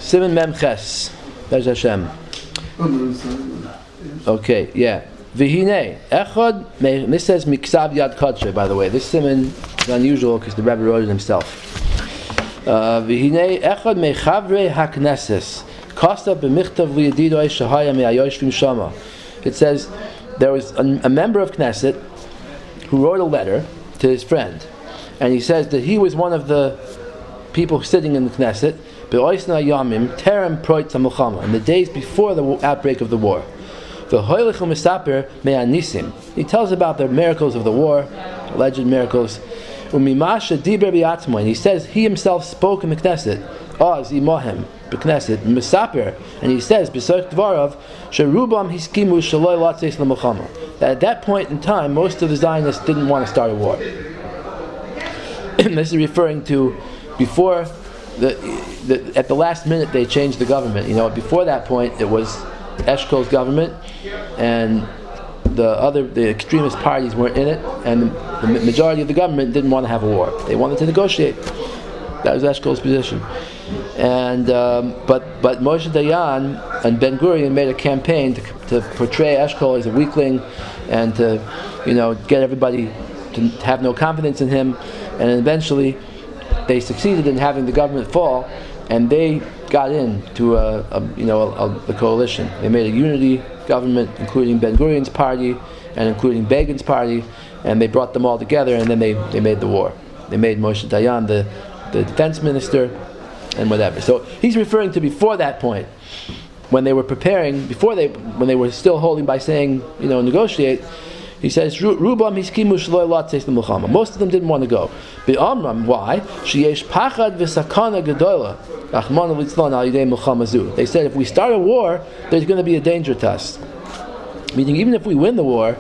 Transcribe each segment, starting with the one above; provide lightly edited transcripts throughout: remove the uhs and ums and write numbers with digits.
Simon Mem Ches. There's Hashem. Okay, yeah. V'hinei echad. This says miksav yad kodshe. By the way, this simon is unusual because the Rebbe wrote it himself. V'hinei echad mechavre hakneses kosta b'michtav liyadidoi shahaya me'ayoshvim shama. It says there was a member of Knesset who wrote a letter to his friend, and he says that he was one of the people sitting in the Knesset be'oisna yamim terem proit hamilchama, in the days before the outbreak of the war. He tells about the miracles of the war, alleged miracles. And he says he himself spoke in the Knesset, and he says that at that point in time most of the Zionists didn't want to start a war. This is referring to before at the last minute they changed the government. Before that point it was Eshkol's government, and the extremist parties weren't in it, and the majority of the government didn't want to have a war. They wanted to negotiate. That was Eshkol's position. And but Moshe Dayan and Ben Gurion made a campaign to portray Eshkol as a weakling, and to get everybody to have no confidence in him, and eventually they succeeded in having the government fall, and they got into the coalition. They made a unity government, including Ben Gurion's party and including Begin's party, and they brought them all together, and then they made the war. They made Moshe Dayan the defense minister and whatever. So he's referring to before that point, when they were preparing, when they were still holding by saying, negotiate. He says, Rubam hiskimu shelo latzes l'milchama. Most of them didn't want to go. Be'amram, why? Sheyesh pachad v'sakana gedola. Achmanu litzlan al yidei milchama zu. They said, if we start a war, there's going to be a danger to us. Meaning, even if we win the war,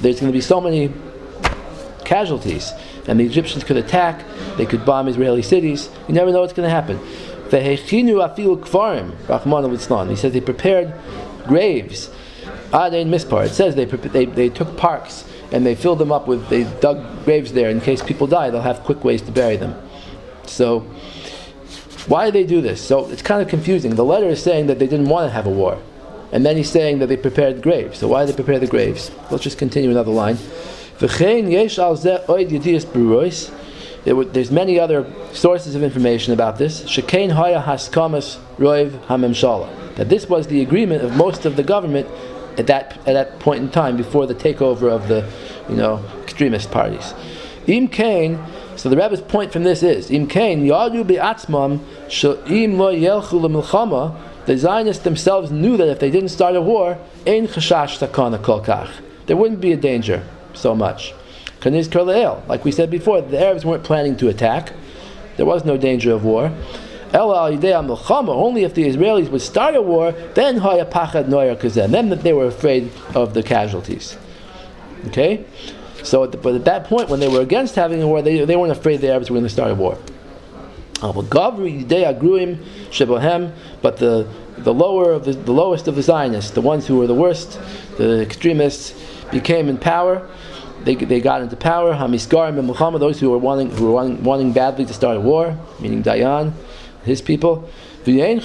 there's going to be so many casualties, and the Egyptians could attack. They could bomb Israeli cities. You never know what's going to happen. V'hechinu afilu kfarim. Achmanu litzlan. He says they prepared graves. Adain Mispar. It says they took parks and they filled them up they dug graves there in case people die. They'll have quick ways to bury them. So why did they do this? So it's kind of confusing. The letter is saying that they didn't want to have a war, and then he's saying that they prepared graves. So why did they prepare the graves? Let's just continue another line. There's many other sources of information about this. Shekain haya haskamas roiv hamemshala. That this was the agreement of most of the government at that point in time, before the takeover of the extremist parties. Im kain. So the Rebbe's point from this is Im kain yadu be'atzmam she'im lo yelchu lemilchama. The Zionists themselves knew that if they didn't start a war, ein chashash takana kol kach, there wouldn't be a danger so much. Kaniz karleel, like we said before, the Arabs weren't planning to attack. There was no danger of war. Only if the Israelis would start a war, then haya pachad noyer kazem. Then that they were afraid of the casualties. Okay, but at that point, when they were against having a war, they weren't afraid the Arabs were going to start a war. But the lowest of the Zionists, the ones who were the worst, the extremists, became in power. They got into power. Hamiskarim and Muhammad, those who were wanting badly to start a war, meaning Dayan, his people. And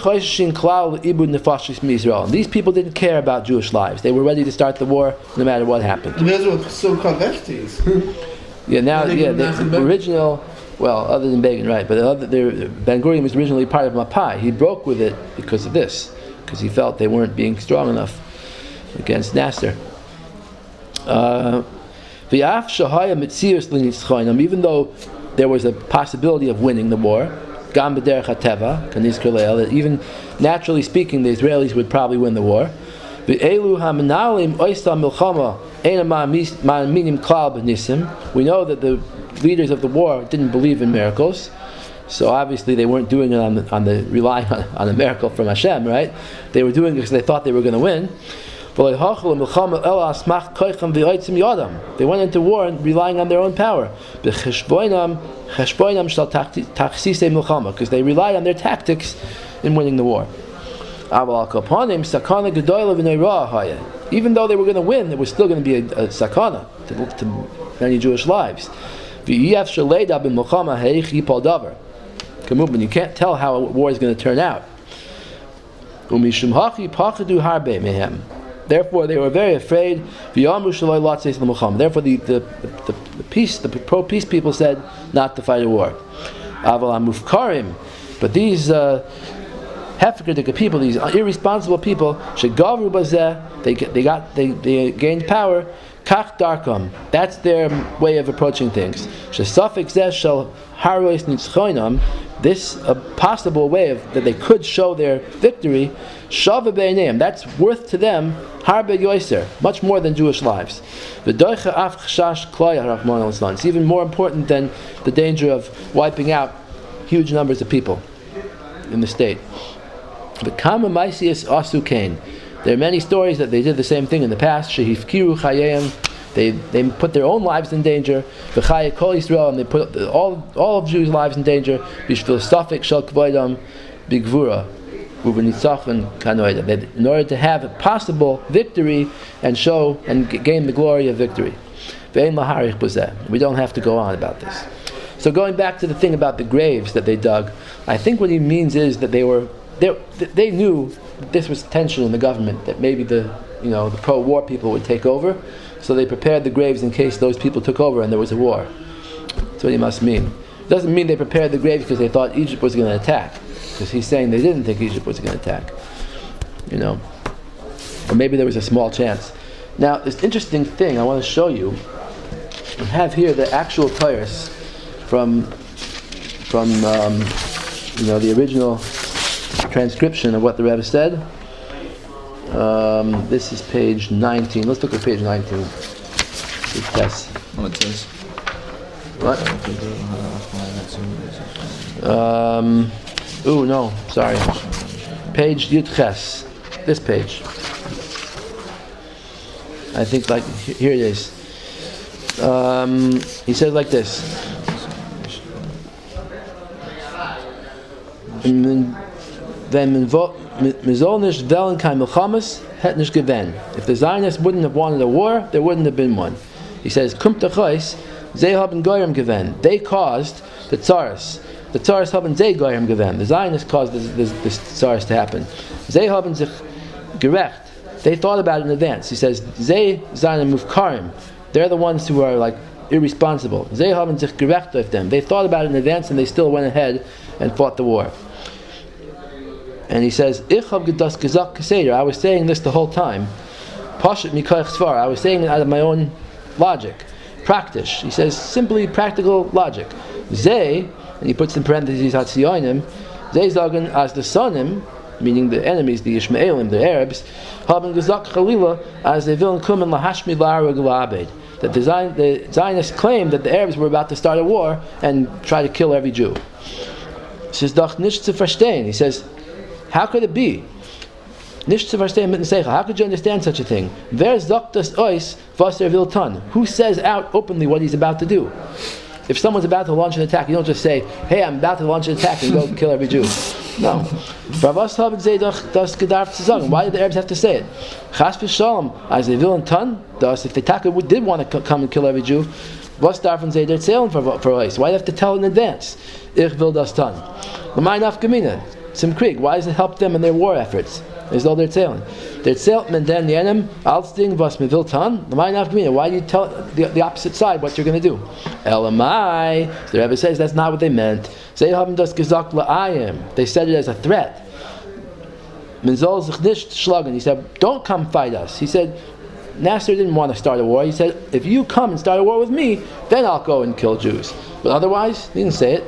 these people didn't care about Jewish lives. They were ready to start the war no matter what happened. Those were so-called lefties. The original, other than Begin, right? But Ben Gurion was originally part of Mapai. He broke with it because of this, because he felt they weren't being strong enough against Nasser. Even though there was a possibility of winning the war, that even naturally speaking, the Israelis would probably win the war. We know that the leaders of the war didn't believe in miracles, so obviously they weren't doing it relying on a miracle from Hashem, right? They were doing it because they thought they were going to win. They went into war relying on their own power, because they relied on their tactics in winning the war. Even though they were going to win, there was still going to be a sakana to many Jewish lives. You can't tell how a war is going to turn out. Umishum hachi pachadu harbe mehem. Therefore, they were very afraid. Therefore, the pro-peace people said not to fight a war. But these hypocritical people, these irresponsible people, they gained power. Kach darkam. That's their way of approaching things. This possible way that they could show their victory, that's worth to them harbe yoiser, much more than Jewish lives. It's even more important than the danger of wiping out huge numbers of people in the state. There are many stories that they did the same thing in the past. They put their own lives in danger. And they put all of Jews' lives in danger. In order to have a possible victory and show and gain the glory of victory. We don't have to go on about this. So going back to the thing about the graves that they dug, I think what he means is that they knew that this was tension in the government, that maybe the pro-war people would take over, so they prepared the graves in case those people took over and there was a war. That's what he must mean. It doesn't mean they prepared the graves because they thought Egypt was going to attack, because he's saying they didn't think Egypt was going to attack. Or maybe there was a small chance. Now, this interesting thing I want to show you. We have here the actual tires from the original transcription of what the Rebbe said. This is page 19. Let's look at page 19. Test. Oh, it says. What? No, sorry. Page Yudches. This page. I think here it is. He says like this. If the Zionists wouldn't have wanted a war, there wouldn't have been one. He says, they caused the tsaris. The tsaris haben ze goyim gewen. The Zionists caused this tsaris to happen. Ze haben sich gerecht. They thought about it in advance. He says, ze zayin mufkarim. They're the ones who are like irresponsible. Ze haben sich gerecht of them. They thought about it in advance and they still went ahead and fought the war. And he says, Ich hab gedas gesagt geseder. I was saying this the whole time. Pashat mikoich svar. I was saying it out of my own logic. Practice. He says simply practical logic. Ze, and he puts in parentheses hatziyonim, ze zagen as the sonim, meaning the enemies, the Ishmaelim, the Arabs, haben gesagt chalila as they willen kommen lahashmi la'arag la'abed. That the Zionists claimed that the Arabs were about to start a war and try to kill every Jew. He says, doch nicht zu verstehen. He says, how could it be? Nicht zu verstehen mit Seichel. How could you understand such a thing? Wer sagt das euch, was will tun? Who says out openly what he's about to do? If someone's about to launch an attack, you don't just say, hey, I'm about to launch an attack and go kill every Jew. No. Why did the Arabs have to say it? Chas v'shalom, as they will tun, thus if the attacker did want to come and kill every Jew, was darfen sie erzählen for us? Why do they have to tell in advance? Ich will das tun. L'may nafkamina. Sim Krieg. Why does it help them in their war efforts? As though they're telling. They're telling and then the enemy, alsting was me will tun. L'may nafkamina. Why do you tell the opposite side what you're going to do? Elamai. The Rebbe says that's not what they meant. They haben das gesagt la'ayim. They said it as a threat. Man soll sich nicht schlagen. He said, don't come fight us. He said, Nasser didn't want to start a war. He said, if you come and start a war with me, then I'll go and kill Jews. But otherwise, he didn't say it.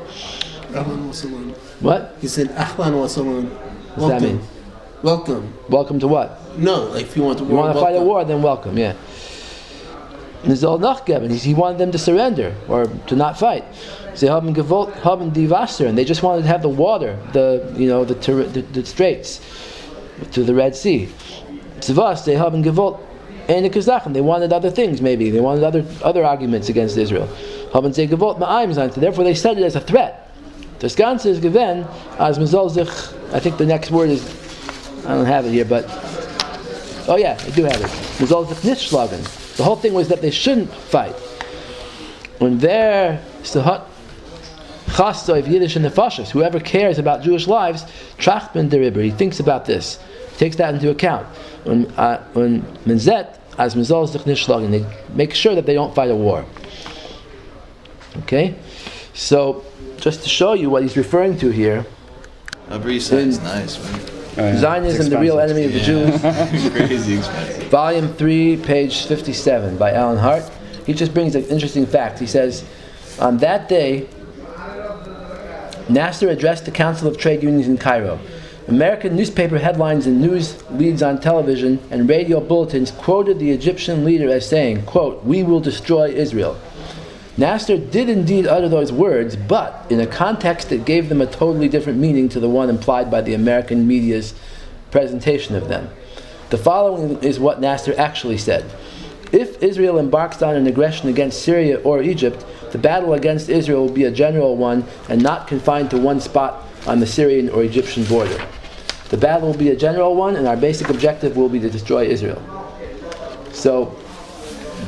What? He said, Ahlan wa salam. What does that mean? Welcome. Welcome to what? No, like if you want to war, you want to fight a war, then welcome, yeah. He wanted them to surrender or to not fight. They haben gewollt haben die Wasser, and they just wanted to have the water, the straits to the Red Sea. They haben gewollt and they wanted other things, maybe they wanted other arguments against Israel. Haben sie gewollt ma'ayim sein. Therefore, they said it as a threat. Das Ganze ist gewen as man soll sich. I think the next word is, I don't have it here, but oh yeah, I do have it. Man soll sich nicht schlagen. The whole thing was that they shouldn't fight. When there is the hut Chastoiv Yiddish and Nefashos. Whoever cares about Jewish lives, Trachman der Rebbe. He thinks about this, takes that into account. When Menzet as Mizol sich nicht schlagen, they make sure that they don't fight a war. Okay, so just to show you what he's referring to here. Upper East Side's nice, man. Zionism, the real enemy of the Jews. Crazy expensive. Volume 3, page 57, by Alan Hart. He just brings an interesting fact. He says, on that day, Nasser addressed the Council of Trade Unions in Cairo. American newspaper headlines and news leads on television and radio bulletins quoted the Egyptian leader as saying, quote, "We will destroy Israel." Nasser did indeed utter those words, but in a context that gave them a totally different meaning to the one implied by the American media's presentation of them. The following is what Nasser actually said. If Israel embarks on an aggression against Syria or Egypt, the battle against Israel will be a general one and not confined to one spot on the Syrian or Egyptian border. The battle will be a general one, and our basic objective will be to destroy Israel. So,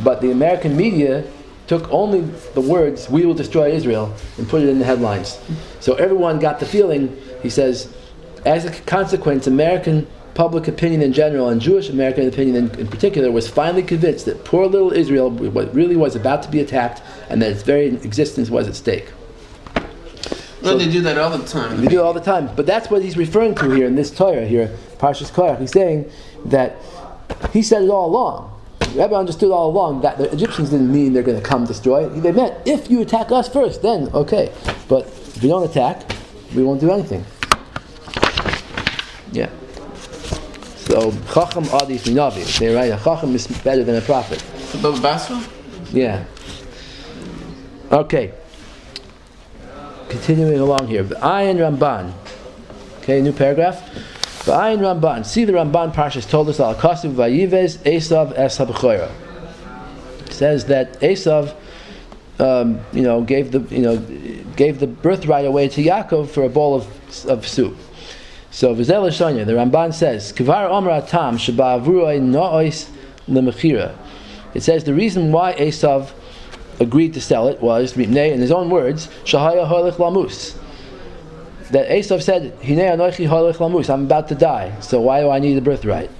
but the American media took only the words, "We will destroy Israel," and put it in the headlines. So everyone got the feeling, he says, as a consequence, American public opinion in general, and Jewish American opinion in particular, was finally convinced that poor little Israel really was about to be attacked, and that its very existence was at stake. Well, they do that all the time. They do it all the time. But that's what he's referring to here in this Torah here, Parshas Korach. He's saying that he said it all along. The Rebbe understood all along that the Egyptians didn't mean they're going to come destroy. They meant, if you attack us first, then okay. But if you don't attack, we won't do anything. Yeah. So, Chacham Adif Minavi. They write, a Chacham is better than a prophet. Above Basra? Yeah. Okay. Continuing along here. V'ayin Ramban. Okay, new paragraph. V'ayin Ramban. See, the Ramban Parshas told us, Al-Kasiv Vayivez Esav Es HaBechorah. It says that Esav, gave the birthright away to Yaakov for a bowl of soup. So V'zel Shanya, the Ramban says, Kvar Omer Atam Sheba'avuroi No'ois Lemechira. It says the reason why Esav agreed to sell it was, in his own words, Shahaya Holich Lamus. That Esav said, Hinei Anochi Holich Lamus, I'm about to die, so why do I need a birthright?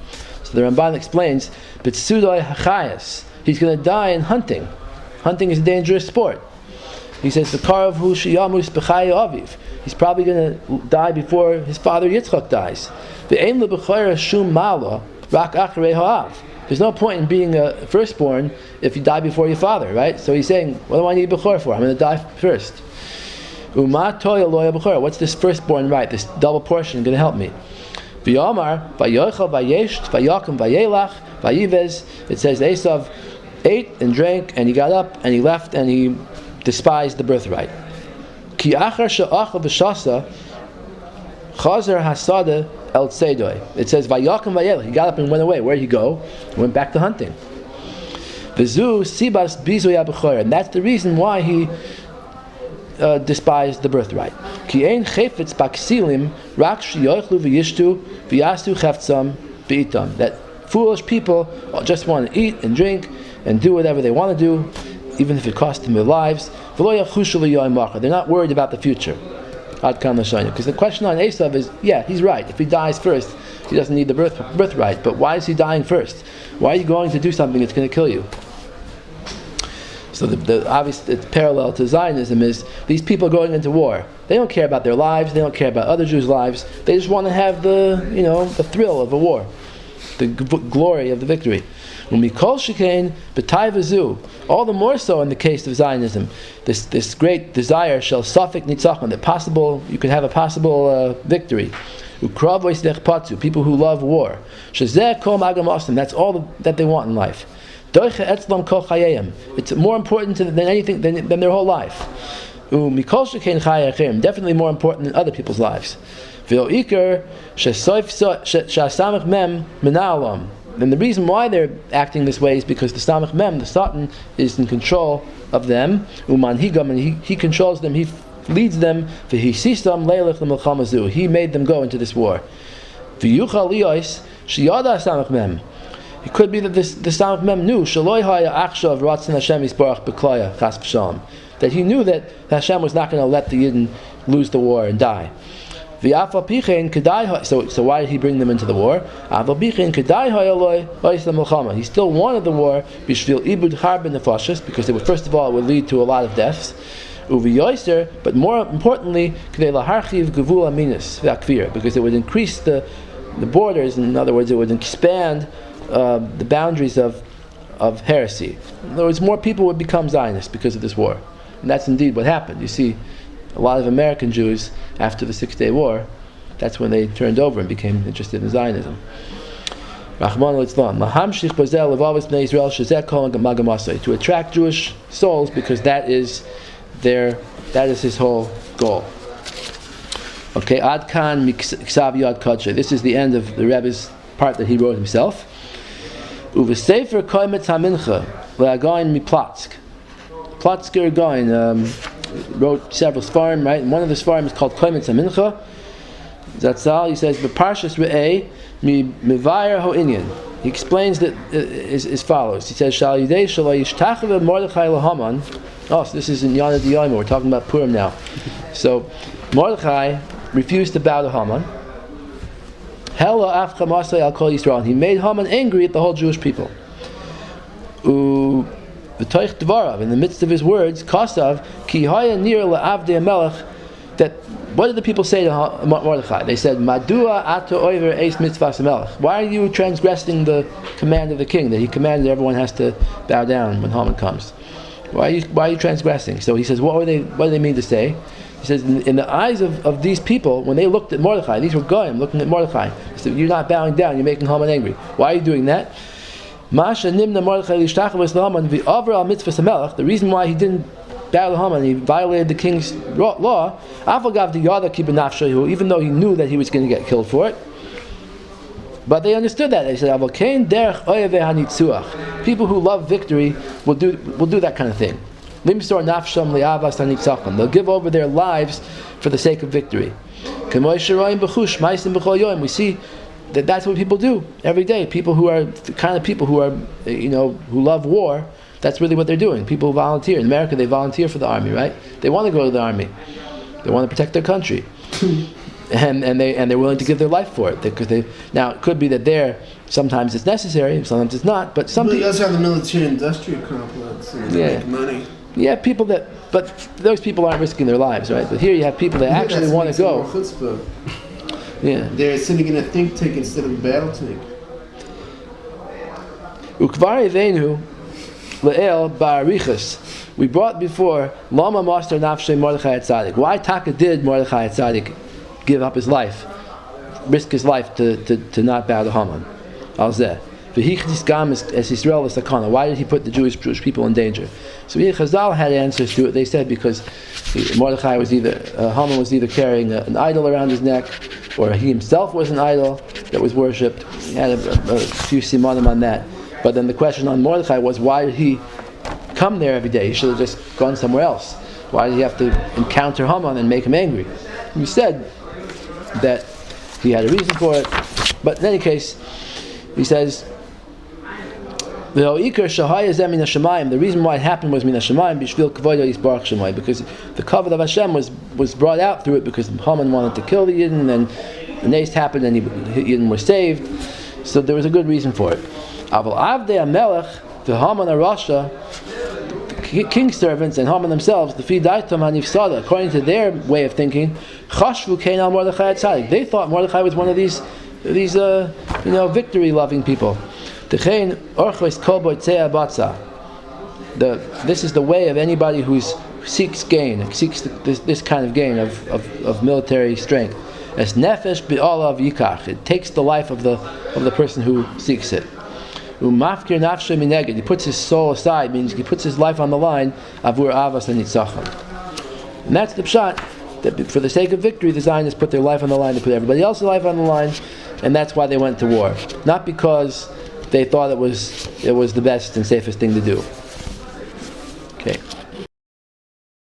So the Ramban explains, B'tsudoi Hachayas, he's going to die in hunting. Hunting is a dangerous sport. He says, the Karav Hu Shiyamus B'chaya Aviv. He's probably going to die before his father Yitzchak dies. V'ein le'b'chayra shum mala rak acharei ha'av. There's no point in being a firstborn if you die before your father, right? So he's saying, what do I need Bechor for? I'm going to die first. Uma toya loya Bechor. What's this firstborn right? This double portion going to help me? V'yomar, v'yochel, v'yesht, v'yakim, v'yelach, v'yivez. It says Esav ate and drank, and he got up, and he left, and he despised the birthright. Ki achar she'achal b'shasa chazer hasada el tzedoi. It says vayakim vayelach. He got up and went away. Where did he go? He went back to hunting. V'zu sibas bizoya b'chor, and that's the reason why he despised the birthright. Ki ein chefetz b'ksilim rak sheyochlu v'yishtu v'yastu cheftzam b'itam. That foolish people just want to eat and drink and do whatever they want to do, even if it costs them their lives. They're not worried about the future. Because the question on Esav is, yeah, he's right. If he dies first, he doesn't need the birthright. But why is he dying first? Why are you going to do something that's going to kill you? So the obvious parallel to Zionism is these people going into war. They don't care about their lives. They don't care about other Jews' lives. They just want to have the thrill of a war, the glory of the victory. All the more so in the case of Zionism, this great desire shall safek nitzachon, that possible you could have a possible victory. People who love war. That's all that they want in life. It's more important than anything than their whole life. Definitely more important than other people's lives. And the reason why they're acting this way is because the Samach Mem, the Satan, is in control of them. Umanhigam, and he controls them. He leads them. He made them go into this war. It could be that the Samach Mem knew that he knew that Hashem was not going to let the Yidden lose the war and die. So why did he bring them into the war? He still wanted the war because it would, first of all, it would lead to a lot of deaths. But more importantly, because it would increase the borders. In other words, it would expand the boundaries of heresy. In other words, more people would become Zionists because of this war. And that's indeed what happened. You see, a lot of American Jews, after the 6-Day War, that's when they turned over and became interested in Zionism. To attract Jewish souls, because that is his whole goal. Okay, Ad Kan Miksav Yad Kodshe. This is the end of the Rebbe's part that he wrote himself. Uvesefer Koimet HaMincha Le'again Miplatsk. Platsker Gain wrote several Sfarim, right? And one of the Sfarim is called Koimet HaMincha. Zatzal, he says, B'Parshas Re'eh Mivayer Ho'inyan. He explains that as follows. He says, Shal Yidei Shalo Yishtachav Mordechai Lahaman. Oh, so this is in Yana D'Yom. We're talking about Purim now. So Mordechai refused to bow to Haman. Hela Afcha Masay Al Kol Yisrael. He made Haman angry at the whole Jewish people. V'toich Dvarav, in the midst of his words, Kosav Ki Haya Nir LaAvdei Melech. That what did the people say to Mordechai? They said, Madua Ato Oiver Eis Mitzvahs Melech. Why are you transgressing the command of the king that he commanded everyone has to bow down when Haman comes? Why are you transgressing? So he says, what do they mean to say? He says, in the eyes of these people, when they looked at Mordechai, these were Goyim looking at Mordechai, he said, you're not bowing down, you're making Haman angry. Why are you doing that? The reason why he didn't bow to Haman, he violated the king's law, even though he knew that he was going to get killed for it. But they understood that. They said, people who love victory will do that kind of thing. They'll give over their lives for the sake of victory. We see that's what people do every day. People who are the kind of people who are, who love war. That's really what they're doing. People who volunteer. In America, they volunteer for the army, right? They want to go to the army. They want to protect their country. And they're willing to give their life for it. Now it could be that sometimes it's necessary, sometimes it's not. But you also have the military-industrial complex. Make money. Yeah, but those people aren't risking their lives, right? But here you have people that actually want to go. Yeah, they're sitting in a think tank instead of a battle tank. Ukvar Evenu Le'el Ba'arichas. We brought before Lama Master Nafshe Mordechai Tzaddik. Why Taka did Mordechai Tzaddik give up his life, risk his life to not bow to Haman? Alzeh. Why did he put the Jewish people in danger? So Chazal had answers to it. They said because Mordechai was Haman was either carrying an idol around his neck, or he himself was an idol that was worshipped. He had a few simanim on that. But then the question on Mordechai was, why did he come there every day? He should have just gone somewhere else. Why did he have to encounter Haman and make him angry? We said that he had a reason for it. But in any case, he says, the reason why it happened was because the kavod of Hashem was brought out through it, because Haman wanted to kill the Yidden, and the nace happened and the Yidden were saved. So there was a good reason for it. Aval Avdei HaMelech, the Haman HaRasha, the king's servants and Haman themselves, the Fidaitam HaNifsada, according to their way of thinking, Chashvu Kein Al Mordechai Tzaddik. They thought Mordechai was one of these victory-loving people. This is the way of anybody who seeks gain, seeks this kind of gain of military strength. As nefesh bi'alav yikach, it takes the life of the person who seeks it. Umafkir nafshe mineged, he puts his soul aside, means he puts his life on the line. Avur avas hanitzachon, and that's the pshat. That for the sake of victory, the Zionists put their life on the line to put everybody else's life on the line, and that's why they went to war. Not because they thought it was the best and safest thing to do.